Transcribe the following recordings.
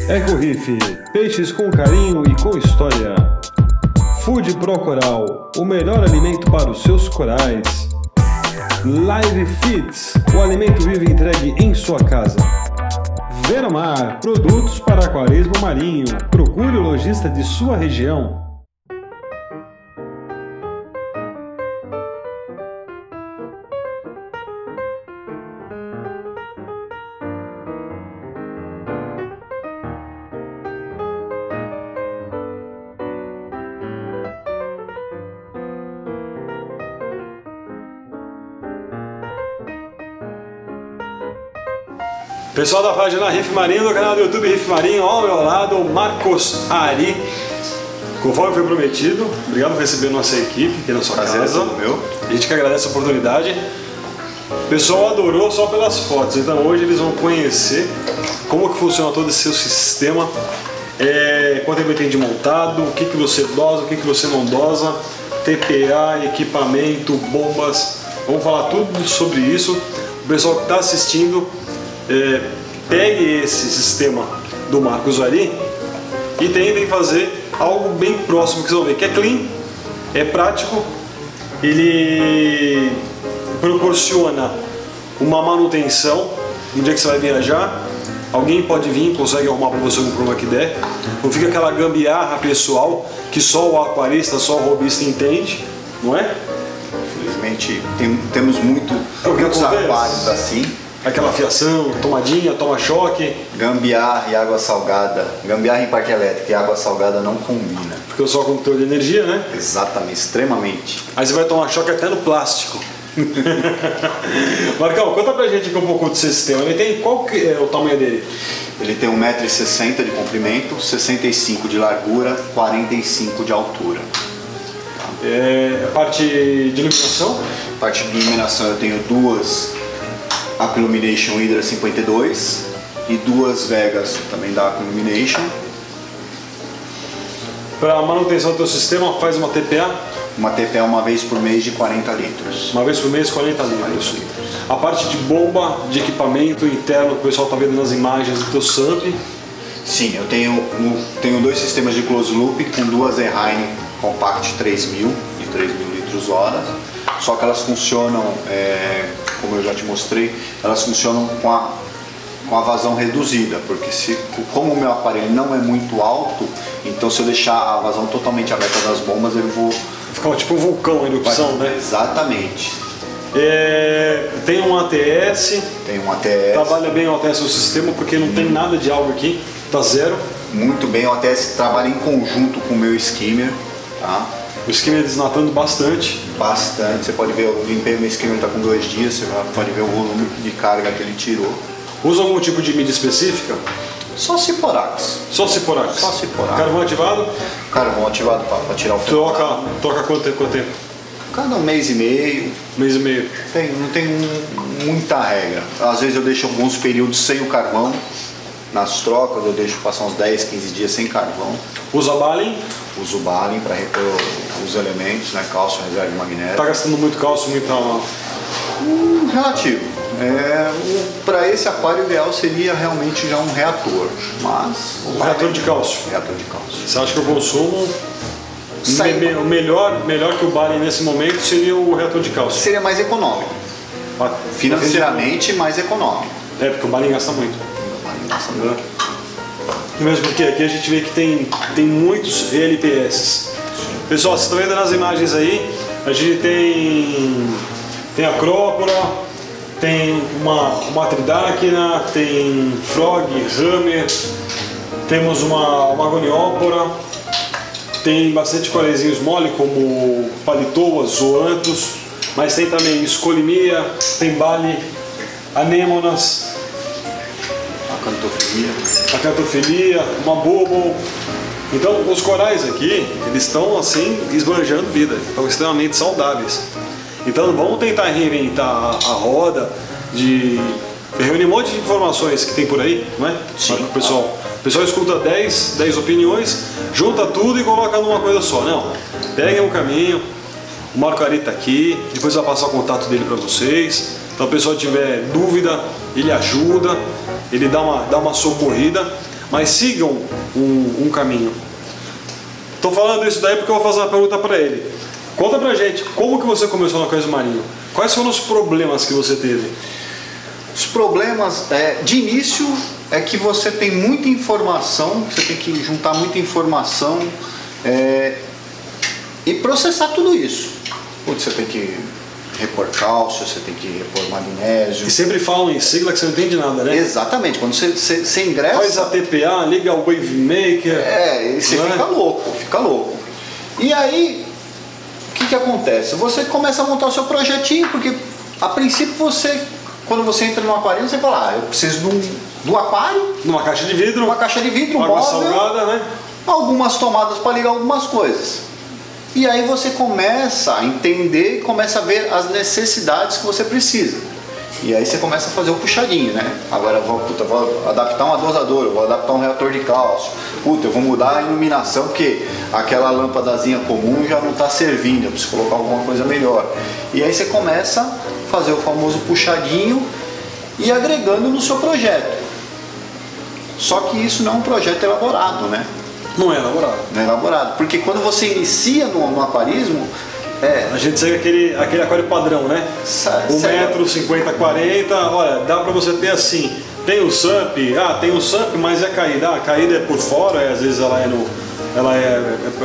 Eco Reef, peixes com carinho e com história. Food Pro Coral, o melhor alimento para os seus corais. Live Fits, o alimento vivo entregue em sua casa. Veromar, produtos para aquarismo marinho. Procure o lojista de sua região. Pessoal da página Reef Marinho, do canal do YouTube Reef Marinho, ao meu lado, o Marcos Ari. Conforme foi prometido, obrigado por receber nossa equipe aqui na sua casa. Meu. A gente que agradece a oportunidade. O pessoal adorou só pelas fotos, então hoje eles vão conhecer como que funciona todo esse seu sistema, quanto tempo tem de montado, o que você dosa, o que você não dosa, TPA, equipamento, bombas. Vamos falar tudo sobre isso. O pessoal que está assistindo, pegue esse sistema do Marcos Ari e tentem fazer algo bem próximo, que vocês vão ver que é clean, é prático, ele proporciona uma manutenção no dia que você vai viajar. Alguém pode vir, consegue arrumar para você algum problema que der, não fica aquela gambiarra pessoal que só o aquarista, só o hobbyista entende, não é? Infelizmente temos muitos aquários assim. Aquela fiação, tomadinha, toma-choque. Gambiarra e água salgada. Gambiarra em parte elétrica e água salgada não combina. Porque eu sou condutor de energia, né? Exatamente, extremamente. Aí você vai tomar choque até no plástico. Marcão, conta pra gente aqui um pouco do sistema. Ele tem, qual que é o tamanho dele? Ele tem 1,60 m de comprimento, 65 de largura, 45 de altura. A parte de iluminação? A parte de iluminação eu tenho duas Aqualumination Hydra 52 e duas Vegas também da Aqualumination. Para manutenção do teu sistema, faz uma TPA? Uma TPA uma vez por mês de 40 litros. Uma vez por mês, 40 litros. A parte de bomba, de equipamento interno que o pessoal está vendo nas imagens do teu SAMP. Sim, eu tenho dois sistemas de close loop com duas Ehine Compact 3000 de 3.000 litros hora. Só que elas funcionam, como eu já te mostrei, elas funcionam com a vazão reduzida, porque como o meu aparelho não é muito alto, então se eu deixar a vazão totalmente aberta das bombas, eu vou... Fica tipo um vulcão, a erupção, né? Exatamente. Tem um ATS. Tem um ATS. Trabalha bem o ATS no sistema, porque não tem nada de algo aqui, tá zero. Muito bem, o ATS trabalha em conjunto com o meu skimmer, tá? O skimmer desnatando bastante. Bastante. Você pode ver, eu limpei o meu skimmer, está com 2 dias, você pode ver o volume de carga que ele tirou. Usa algum tipo de mídia específica? Só Ciporax. Só Ciporax? Só Ciporax. Carvão ativado? Carvão ativado para tirar o fogo. Troca quanto tempo? Cada 1 mês e meio. Mês e meio. Não tem muita regra. Às vezes eu deixo alguns períodos sem o carvão. Nas trocas eu deixo passar uns 10, 15 dias sem carvão. Usa Balin? Uso Balin para repor os elementos, né? Cálcio, reserva de magnésio. Tá gastando muito cálcio, muita... Relativo. Para esse aquário ideal seria realmente já um reator, mas... Reator de cálcio. Reator de cálcio. Você acha que eu consumo... O melhor que o Balin nesse momento seria o reator de cálcio? Seria mais econômico. Financeiramente mais econômico. Porque o Balin gasta muito. O Balin gasta muito. Mesmo porque aqui a gente vê que tem muitos ELPS. Pessoal, vocês estão vendo nas imagens aí, a gente tem a Acrópora, tem uma Tridáquina, tem Frog, Hammer, temos uma Goniópora, tem bastante corezinhos mole como Palitoas, Zoanthus, mas tem também Escolimia, tem Bali, Anemonas, Acantofilia, uma Bobo. Então os corais aqui, eles estão assim esbanjando vida, estão extremamente saudáveis. Então vamos tentar reinventar a roda, de reunir um monte de informações que tem por aí, não é? Sim. O pessoal escuta 10 opiniões, junta tudo e coloca numa coisa só. Não, peguem um caminho, o Marco Ari está aqui, depois vai passar o contato dele para vocês. Então, se o pessoal tiver dúvida, ele ajuda, ele dá uma socorrida. mas sigam um caminho. Estou falando isso daí porque eu vou fazer uma pergunta para ele. Conta pra gente, como que você começou no Aquários Marinho? Quais foram os problemas que você teve? Os problemas, de início, é que você tem muita informação, você tem que juntar muita informação e processar tudo isso. Você tem que repor cálcio, você tem que repor magnésio. E sempre falam em sigla que você não entende nada, né? Exatamente, quando você ingressa... Faz a TPA, liga o Wave Maker... E você fica louco. E aí, o que acontece? Você começa a montar o seu projetinho, porque a princípio quando você entra no aquário, você fala, eu preciso do aquário... Numa caixa de vidro. Uma caixa de vidro, água móvel, salgada, né? Algumas tomadas para ligar algumas coisas. E aí você começa a entender, começa a ver as necessidades que você precisa. E aí você começa a fazer o puxadinho, né? Agora eu vou adaptar uma dosadora, eu vou adaptar um reator de cálcio. Eu vou mudar a iluminação porque aquela lâmpadazinha comum já não está servindo, eu preciso colocar alguma coisa melhor. E aí você começa a fazer o famoso puxadinho e agregando no seu projeto. Só que isso não é um projeto elaborado, né? Não é elaborado. Não é elaborado, porque quando você inicia no aquarismo... A gente segue aquele aquário padrão, né? 1,50 m, 40, olha, dá pra você ter assim, tem o SUMP, tem o SUMP, mas é caída, a caída é por fora, às vezes ela é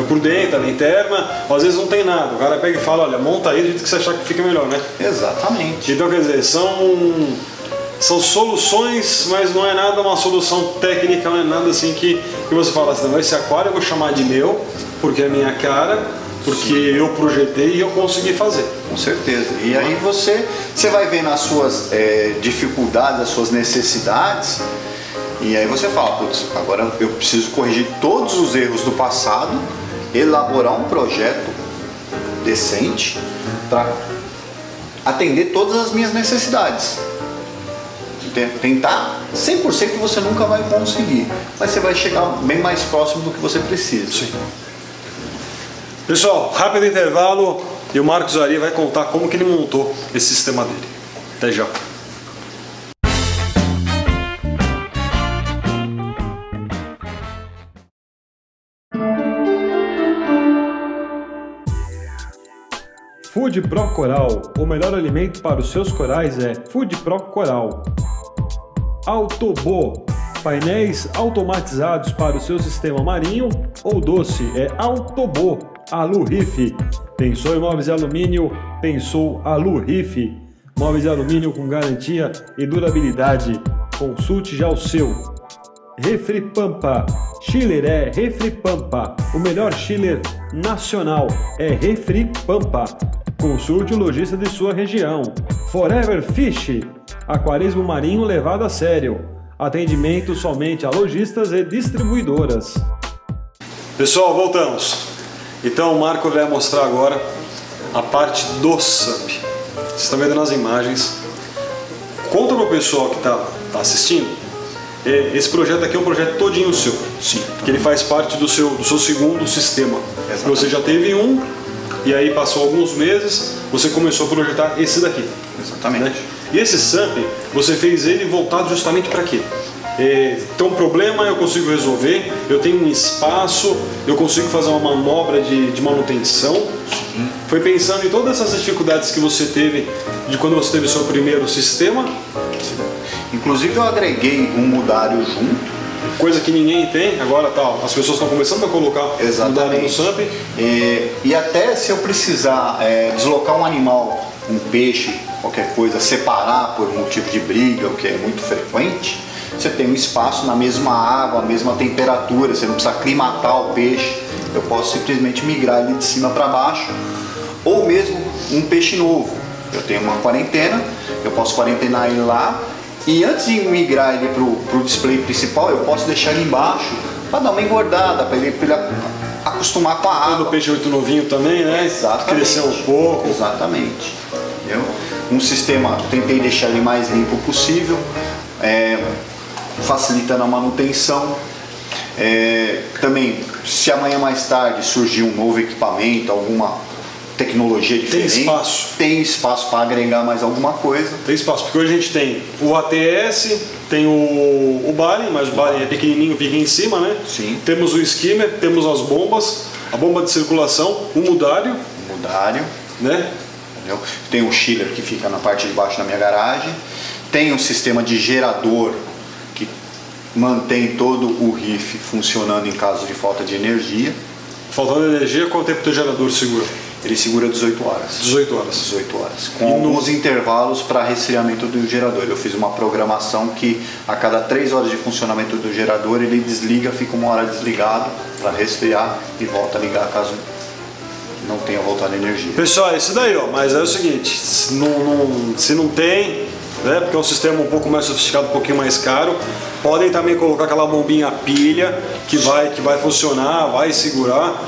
por dentro, ela é interna, às vezes não tem nada, o cara pega e fala, olha, monta aí do jeito que você achar que fica melhor, né? Exatamente. Então, quer dizer, são soluções, mas não é nada uma solução técnica, não é nada assim que você fala assim, não, esse aquário eu vou chamar de meu, porque é minha cara, porque eu projetei e eu consegui fazer. Com certeza. E aí você vai vendo as suas dificuldades, as suas necessidades, e aí você fala, putz, agora eu preciso corrigir todos os erros do passado, elaborar um projeto decente para atender todas as minhas necessidades. Tentar 100% você nunca vai conseguir, mas você vai chegar bem mais próximo do que você precisa. Sim. Pessoal, rápido intervalo e o Marcos Ari vai contar como que ele montou esse sistema dele. Até já. Food Pro Coral, o melhor alimento para os seus corais é Food Pro Coral. Autobo, painéis automatizados para o seu sistema marinho ou doce é Autobo. Alu Riff. Pensou em móveis de alumínio? Pensou Alu Riff. Móveis de alumínio com garantia e durabilidade. Consulte já o seu. Refri Pampa. Chiller é Refri Pampa. O melhor chiller nacional é Refri Pampa. Consulte o lojista de sua região. Forever Fish. Aquarismo marinho levado a sério. Atendimento somente a lojistas e distribuidoras. Pessoal, voltamos. Então o Marco vai mostrar agora a parte do SUMP. Vocês estão vendo nas imagens. Conta para o pessoal que está assistindo. Esse projeto aqui é um projeto todinho seu. Sim. Que ele faz parte do seu segundo sistema. Exatamente. Você já teve um, e aí passou alguns meses, você começou a projetar esse daqui. Exatamente. Né? E esse SUMP, você fez ele voltado justamente para quê? Tem um problema, eu consigo resolver, eu tenho um espaço, eu consigo fazer uma manobra de manutenção. Sim. Foi pensando em todas essas dificuldades que você teve de quando você teve o seu primeiro sistema. Sim. Inclusive eu agreguei um mudário junto. Coisa que ninguém tem, agora as pessoas estão começando a colocar mudário no SUMP. E até se eu precisar deslocar um animal, um peixe, qualquer coisa, separar por motivo de briga, o que é muito frequente, você tem um espaço na mesma água, a mesma temperatura, você não precisa aclimatar o peixe, eu posso simplesmente migrar ele de cima para baixo, ou mesmo um peixe novo, eu tenho uma quarentena, eu posso quarentenar ele lá, e antes de migrar ele para o display principal, eu posso deixar ele embaixo, para dar uma engordada, para ele acostumar com a água. Quando o peixe é muito novinho também, né? Exatamente. Crescer um pouco. Exatamente. Entendeu? Um sistema, tentei deixar ele mais limpo possível, facilitando a manutenção. Também, se amanhã mais tarde surgir um novo equipamento, tecnologia diferente. Tem espaço. Tem espaço para agregar mais alguma coisa. Tem espaço, porque hoje a gente tem o ATS, tem o Balen, mas o Balen é pequenininho, fica em cima, né? Sim. Temos o skimmer, temos as bombas, a bomba de circulação, o mudário. Né? Entendeu? Tem o chiller que fica na parte de baixo da minha garagem. Tem um sistema de gerador que mantém todo o RIF funcionando em caso de falta de energia. Faltando energia, quanto tempo o teu gerador segura? Ele segura 18 horas. 18 horas. 18 horas. Com alguns intervalos para resfriamento do gerador. Eu fiz uma programação que a cada 3 horas de funcionamento do gerador ele desliga, fica 1 hora desligado para resfriar e volta a ligar caso não tenha voltado a energia. Pessoal, é isso daí, ó. Mas é o seguinte, se não tem, né, porque é um sistema um pouco mais sofisticado, um pouquinho mais caro, podem também colocar aquela bombinha pilha que vai funcionar, vai segurar.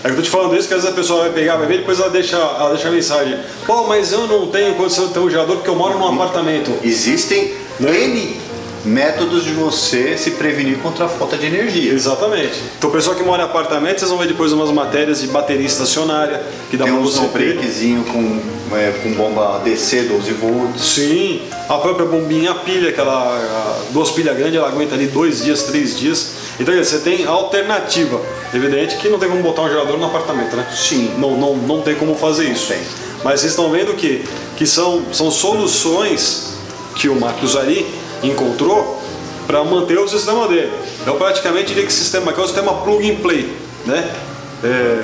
É que eu tô te falando isso, que às vezes a pessoa vai pegar, vai ver, depois ela deixa a mensagem: pô, mas eu não tenho condição de ter um gerador porque eu moro num apartamento. Existem N métodos de você se prevenir contra a falta de energia. Exatamente. Então, o pessoal que mora em apartamento, vocês vão ver depois umas matérias de bateria estacionária que dá tem pra uns você ter. breakzinho com bomba DC 12 volts. Sim, a própria bombinha pilha, aquela 2 pilhas grandes, ela aguenta ali 2 dias, 3 dias. Então você tem alternativa. Evidente que não tem como botar um gerador no apartamento, né? Sim. Não tem como fazer isso. Tem. Mas vocês estão vendo que são soluções que o Marcos ali encontrou para manter o sistema dele. Eu praticamente diria que esse sistema aqui é o sistema plug and play, né?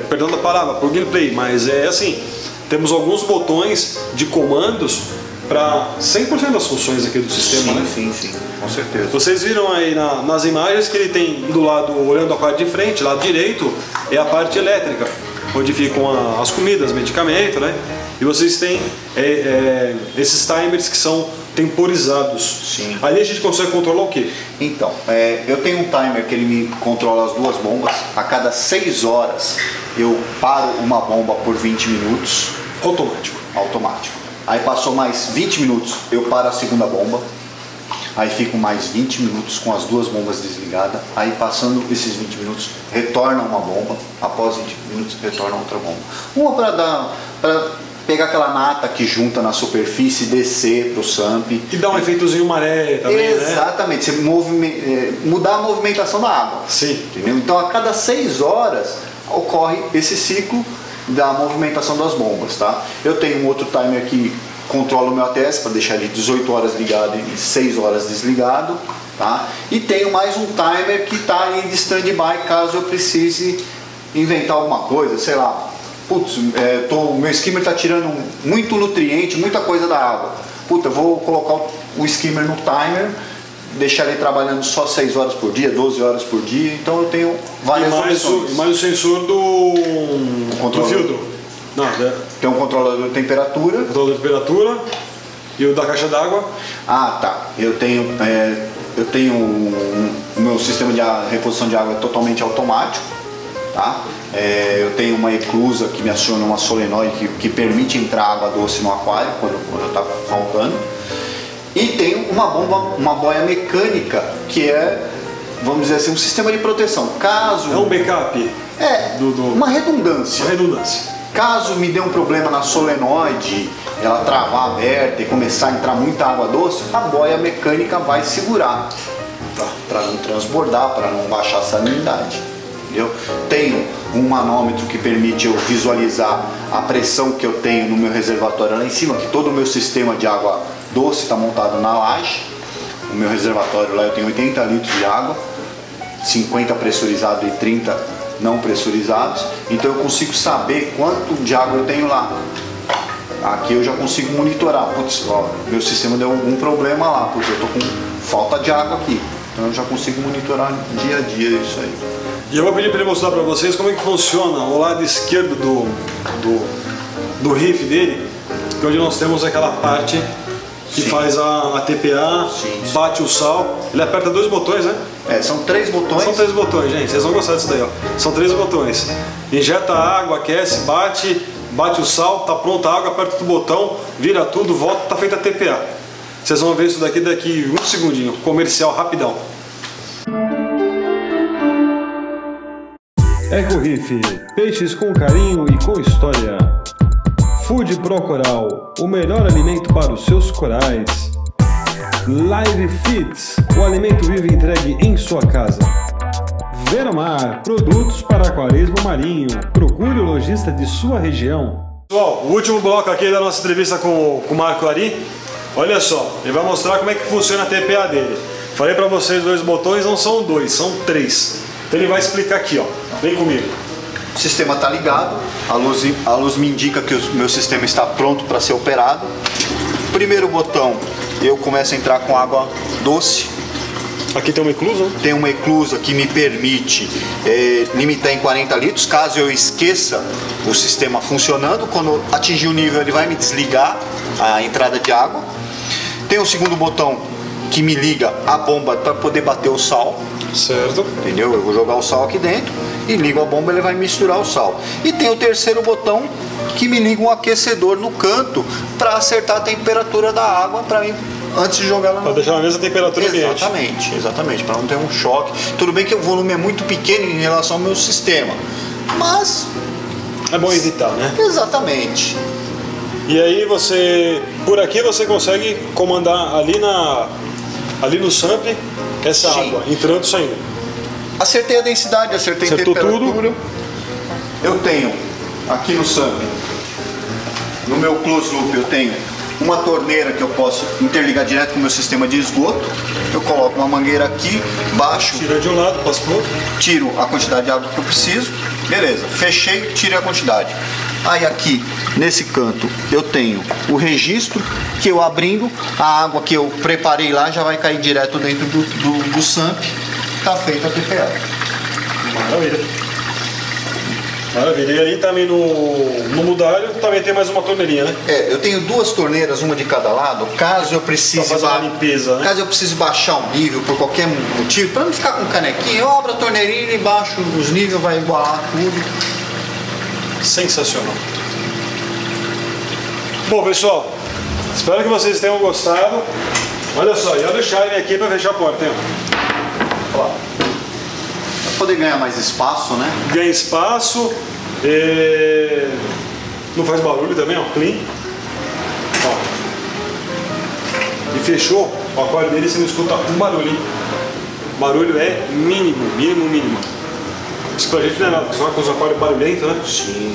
Perdão da palavra, plug and play, mas é assim, temos alguns botões de comandos para 100% das funções aqui do sistema, né? Sim, com certeza. Vocês viram aí nas imagens que ele tem do lado, olhando a parte de frente, lado direito, é a parte elétrica, onde ficam as comidas, medicamento, né? E vocês têm esses timers que são temporizados. Sim. Ali a gente consegue controlar o quê? Então, eu tenho um timer que ele me controla as 2 bombas. A cada 6 horas eu paro uma bomba por 20 minutos. Automático. Aí passou mais 20 minutos, eu paro a segunda bomba. Aí fico mais 20 minutos com as 2 bombas desligadas. Aí passando esses 20 minutos, retorna uma bomba. Após 20 minutos, retorna outra bomba. Uma para pegar aquela nata que junta na superfície, descer pro SAMP. E dá um efeitozinho maré também, exatamente, né? Você mudar a movimentação da água. Sim. Entendeu? Então a cada 6 horas ocorre esse ciclo da movimentação das bombas, tá? Eu tenho um outro timer que controla o meu ATS para deixar ele 18 horas ligado e 6 horas desligado, tá? E tenho mais um timer que está ali de stand-by caso eu precise inventar alguma coisa, sei lá. Putz, o meu skimmer está tirando muito nutriente, muita coisa da água. Puta, eu vou colocar o skimmer no timer, deixar ele trabalhando só 6 horas por dia, 12 horas por dia. Então eu tenho várias opções. E mais o sensor do filtro. Não, tem um controlador de temperatura. Controlador de temperatura e o da caixa d'água. Ah, tá. Eu tenho o meu sistema de reposição de água totalmente automático. Tá? Eu tenho uma eclusa que me aciona uma solenoide que permite entrar água doce no aquário quando está faltando. E tenho uma boia mecânica que vamos dizer assim, um sistema de proteção. Caso... É um backup? Uma redundância. Uma redundância. Caso me dê um problema na solenoide, ela travar aberta e começar a entrar muita água doce, a boia mecânica vai segurar. Para não transbordar, para não baixar a salinidade. Entendeu? Tenho um manômetro que permite eu visualizar a pressão que eu tenho no meu reservatório lá em cima, que todo o meu sistema de água doce está montado na laje. O meu reservatório lá eu tenho 80 litros de água, 50 pressurizado e 30 não pressurizados. Então eu consigo saber quanto de água eu tenho lá. Aqui eu já consigo monitorar. Putz, meu sistema deu algum problema lá, porque eu estou com falta de água aqui. Então eu já consigo monitorar dia a dia isso aí. E eu vou pedir para ele mostrar para vocês como é que funciona o lado esquerdo do RIF dele, que onde nós temos aquela parte que faz a TPA, bate o sal. Ele aperta 2 botões, né? São 3 botões. São 3 botões, gente. Vocês vão gostar disso daí, ó. São 3 botões. Injeta a água, aquece, bate o sal, tá pronta a água, aperta outro botão, vira tudo, volta, tá feita a TPA. Vocês vão ver isso daqui 1 segundinho. Comercial rapidão. EcoRIF, peixes com carinho e com história. Food Pro Coral, o melhor alimento para os seus corais. Live Fits, o alimento vivo entregue em sua casa. Veromar, produtos para aquarismo marinho. Procure o lojista de sua região. Pessoal, o último bloco aqui da nossa entrevista com o Marco Ari. Olha só, ele vai mostrar como é que funciona a TPA dele. Falei para vocês, 2 botões não são 2, são 3. Então ele vai explicar aqui, ó. Vem comigo. O sistema está ligado, a luz me indica que o meu sistema está pronto para ser operado. Primeiro botão, eu começo a entrar com água doce. Aqui tem uma eclusa? Tem uma eclusa que me permite limitar em 40 litros. Caso eu esqueça o sistema funcionando, quando atingir o nível ele vai me desligar a entrada de água. Tem o segundo botão que me liga a bomba para poder bater o sal. Certo. Entendeu? Eu vou jogar o sal aqui dentro e ligo a bomba, ele vai misturar o sal. E tem o terceiro botão que me liga um aquecedor no canto para acertar a temperatura da água para mim antes de jogar ela. Para deixar na mesma temperatura ambiente. Exatamente, para não ter um choque. Tudo bem que o volume é muito pequeno em relação ao meu sistema, mas é bom evitar, né? Exatamente. E aí por aqui você consegue comandar ali no sample essa Sim. água, entrando e saindo. Acertei a densidade, acertei a temperatura. Tudo. Eu tenho aqui no sample, no meu close loop eu tenho uma torneira que eu posso interligar direto com o meu sistema de esgoto. Eu coloco uma mangueira aqui, baixo, tira de um lado, passo pro outro, tiro a quantidade de água que eu preciso, beleza, fechei, tirei a quantidade. Aí aqui, nesse canto, eu tenho o registro, que eu abrindo, a água que eu preparei lá já vai cair direto dentro do SAMP, tá feita a TPA. Maravilha. Maravilha. E aí também no mudalho também tem mais uma torneirinha, né? Eu tenho 2 torneiras, uma de cada lado, caso eu precise limpeza, né? Caso eu precise baixar um nível por qualquer motivo, para não ficar com canequinha, eu abro a torneirinha e baixo os níveis, vai igualar tudo. Sensacional. Bom, pessoal, espero que vocês tenham gostado. Olha só, e olha o Shine aqui para fechar a porta, hein? Olha lá. Para poder ganhar mais espaço, né? Ganha espaço, não faz barulho também, ó, clean. Ó. E fechou o aquário dele, você não escuta um barulho, hein? O barulho é mínimo. Isso pra gente não é nada, só com os aquários barulhentos, né? Sim.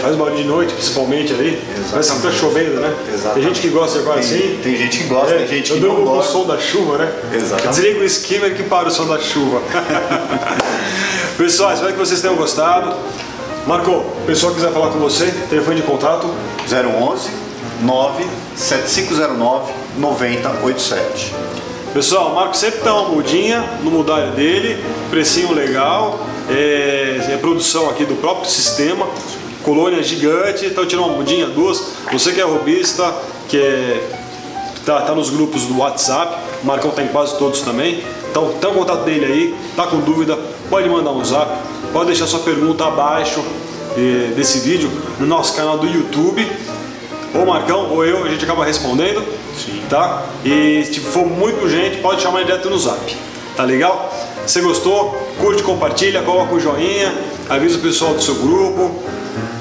Faz barulho de noite, principalmente ali. Parece que tá chovendo, né? Exatamente. Tem gente que gosta de aquário assim. Tem gente que gosta, tem gente que não não gosta. Eu o som da chuva, né? Exatamente. Desliga o skimmer que para o som da chuva. Pessoal, espero que vocês tenham gostado. Marco, o pessoal quiser falar com você, telefone de contato? 011 97509 9087. Pessoal, o Marco sempre dá uma mudinha no mudalho dele, precinho legal, produção aqui do próprio sistema, colônia gigante, então tirando uma mudinha, 2. Você que é robista, que tá nos grupos do WhatsApp, o Marcão tá em quase todos também, então tem o contato dele aí, tá com dúvida, pode mandar um zap, pode deixar sua pergunta abaixo desse vídeo no nosso canal do YouTube. Ou o Marcão ou eu, a gente acaba respondendo. Sim. Tá? E se for muito urgente, pode chamar direto no zap. Tá legal? Se gostou, curte, compartilha, coloca o joinha, avisa o pessoal do seu grupo.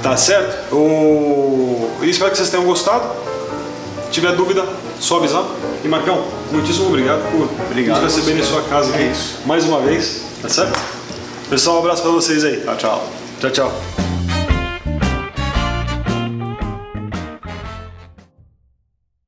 Tá certo? E espero que vocês tenham gostado. Se tiver dúvida, só avisar. E Marcão, muitíssimo obrigado por nos receber em sua casa aqui mais uma vez. Tá certo? Pessoal, um abraço pra vocês aí. Tchau. Tchau, tchau.